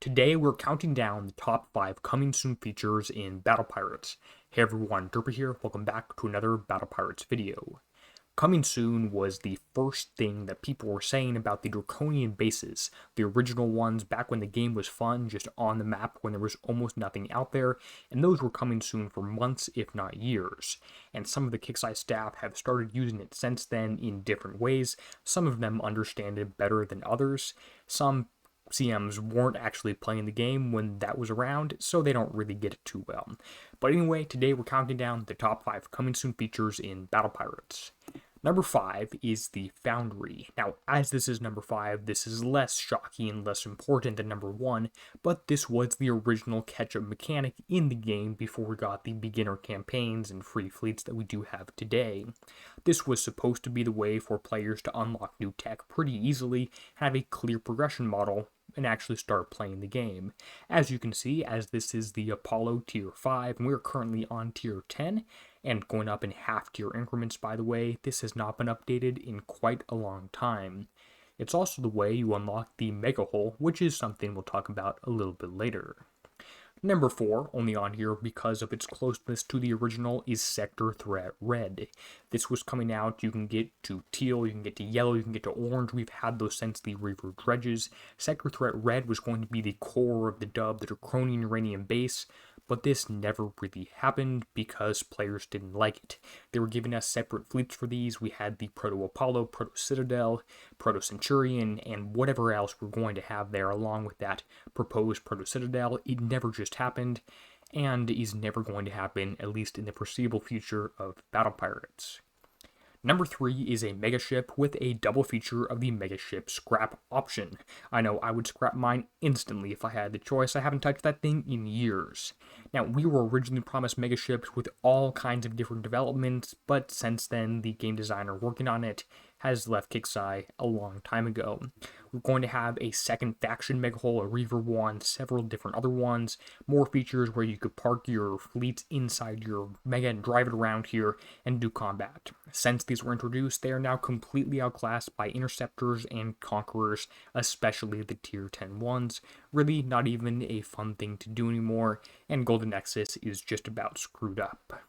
Today we're counting down the top 5 coming soon features in Battle Pirates. Hey everyone, Derpy here, welcome back to another Battle Pirates video. Coming soon was the first thing that people were saying about the Draconian bases, the original ones back when the game was fun, just on the map when there was almost nothing out there, and those were coming soon for months if not years. And some of the Kixeye staff have started using it since then in different ways. Some of them understand it better than others. Some CMs weren't actually playing the game when that was around, so they don't really get it too well. But anyway, today we're counting down the top 5 coming soon features in Battle Pirates. Number 5 is the Foundry. Now, as this is number 5, this is less shocking and less important than number 1, but this was the original catch-up mechanic in the game before we got the beginner campaigns and free fleets that we do have today. This was supposed to be the way for players to unlock new tech pretty easily, have a clear progression model, and actually start playing the game. As you can see, as this is the Apollo Tier 5, and we're currently on Tier 10, and going up in half-tier increments, by the way, this has not been updated in quite a long time. It's also the way you unlock the Mega Hull, which is something we'll talk about a little bit later. Number 4, only on here because of its closeness to the original, is Sector Threat Red. This was coming out, you can get to teal, you can get to yellow, you can get to orange. We've had those since the Reaver Dredges. Sector Threat Red was going to be the core of the dub, the Draconian Uranium base, but this never really happened because players didn't like it. They were giving us separate fleets for these. We had the Proto-Apollo, Proto-Citadel, Proto-Centurion, and whatever else we're going to have there along with that proposed Proto-Citadel. It never just happened, and is never going to happen, at least in the foreseeable future of Battle Pirates. Number 3 is a megaship with a double feature of the megaship scrap option. I know I would scrap mine instantly if I had the choice. I haven't touched that thing in years. Now, we were originally promised megaships with all kinds of different developments, but since then, the game designer working on it has left Kixeye a long time ago. We're going to have a second faction mega hull, a Reaver one, several different other ones, more features where you could park your fleets inside your mega and drive it around here and do combat. Since these were introduced, they are now completely outclassed by interceptors and conquerors, especially the tier 10 ones. Really not even a fun thing to do anymore, and Golden Nexus is just about screwed up.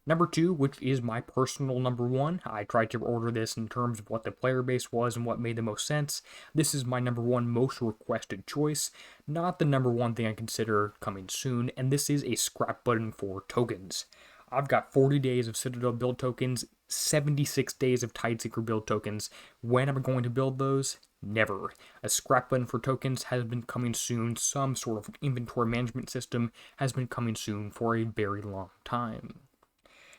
Number 2, which is my personal number 1, I tried to order this in terms of what the player base was and what made the most sense. This is my number 1 most requested choice, not the number 1 thing I consider coming soon, and this is a scrap button for tokens. I've got 40 days of Citadel build tokens, 76 days of Tideseeker build tokens. When am I going to build those? Never. A scrap button for tokens has been coming soon. Some sort of inventory management system has been coming soon for a very long time.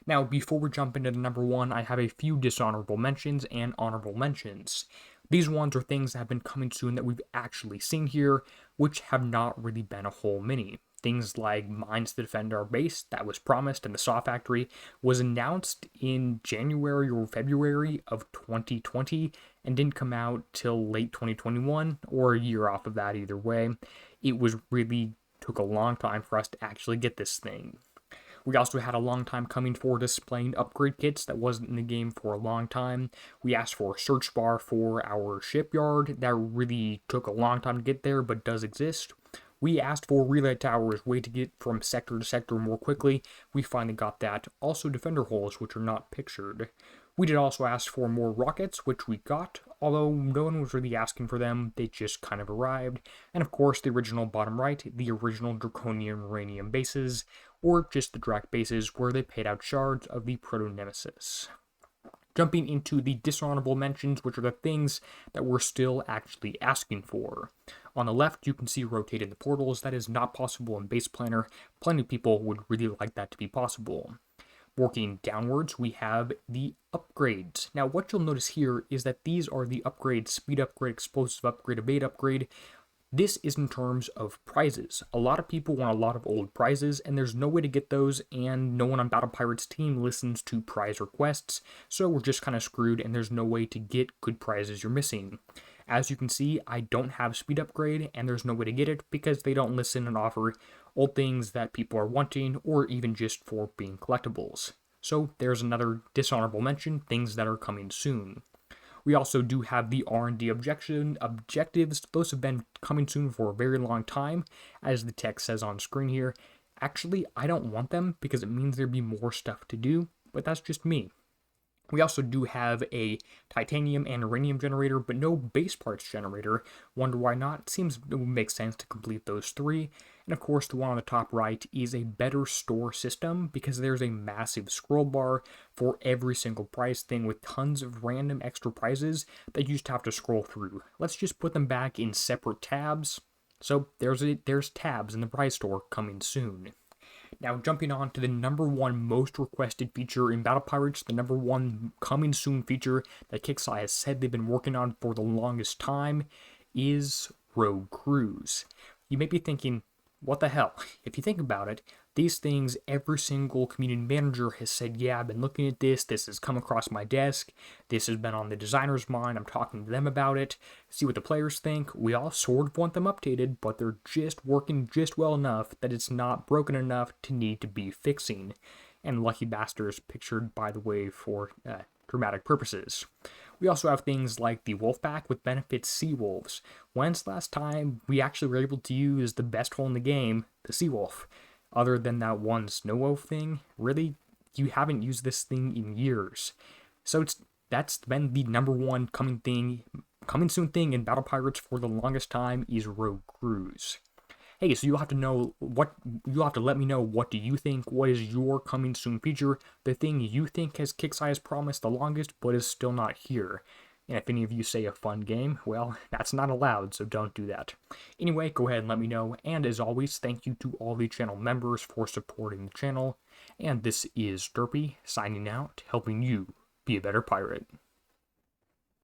Now, before we jump into the number 1, I have a few dishonorable mentions and honorable mentions. These ones are things that have been coming soon that we've actually seen here, which have not really been a whole many. Things like mines to defend our base, that was promised, and the Saw Factory was announced in January or February of 2020 and didn't come out till late 2021 or a year off of that either way. It was really took a long time for us to actually get this thing. We also had a long time coming for displaying upgrade kits that wasn't in the game for a long time. We asked for a search bar for our shipyard. That really took a long time to get there, but does exist. We asked for relay towers, way to get from sector to sector more quickly. We finally got that. Also defender holes, which are not pictured. We did also ask for more rockets, which we got, although no one was really asking for them, they just kind of arrived. And of course, the original bottom right, the original Draconian Uranium bases, or just the Drac bases where they paid out shards of the Proto-Nemesis. Jumping into the dishonorable mentions, which are the things that we're still actually asking for. On the left, you can see rotating the portals. That is not possible in Base Planner. Plenty of people would really like that to be possible. Working downwards, we have the upgrades. Now, what you'll notice here is that these are the upgrades: speed upgrade, explosive upgrade, evade upgrade. This is in terms of prizes. A lot of people want a lot of old prizes, and there's no way to get those, and no one on Battle Pirates' team listens to prize requests, so we're just kind of screwed, and there's no way to get good prizes you're missing. As you can see, I don't have speed upgrade, and there's no way to get it because they don't listen and offer old things that people are wanting, or even just for being collectibles. So there's another dishonorable mention, things that are coming soon. We also do have the R&D objectives. Those have been coming soon for a very long time, as the text says on screen here. Actually, I don't want them because it means there'd be more stuff to do, but that's just me. We also do have a titanium and uranium generator, but no base parts generator. Wonder why not? It seems it would make sense to complete those three. And of course, the one on the top right is a better store system because there's a massive scroll bar for every single price thing with tons of random extra prizes that you just have to scroll through. Let's just put them back in separate tabs. So there's tabs in the prize store coming soon. Now, jumping on to the #1 most requested feature in Battle Pirates, the #1 coming soon feature that Kixeye has said they've been working on for the longest time is Rogue Crews. You may be thinking, what the hell? If you think about it, these things, every single community manager has said, yeah, I've been looking at this has come across my desk, this has been on the designer's mind, I'm talking to them about it, see what the players think. We all sort of want them updated, but they're just working just well enough that it's not broken enough to need to be fixing. And lucky bastards pictured, by the way, for dramatic purposes. We also have things like the wolf pack with benefits sea wolves. When's the last time we actually were able to use the best one in the game, the sea wolf? Other than that one snow wolf thing, really, you haven't used this thing in years. So that's been the #1 coming soon thing in Battle Pirates for the longest time is Rogue Crews. Hey, so you'll have to let me know, what do you think? What is your coming soon feature? The thing you think Kixeye has promised the longest, but is still not here. And if any of you say a fun game, well, that's not allowed, so don't do that. Anyway, go ahead and let me know. And as always, thank you to all the channel members for supporting the channel. And this is Derpy, signing out, helping you be a better pirate.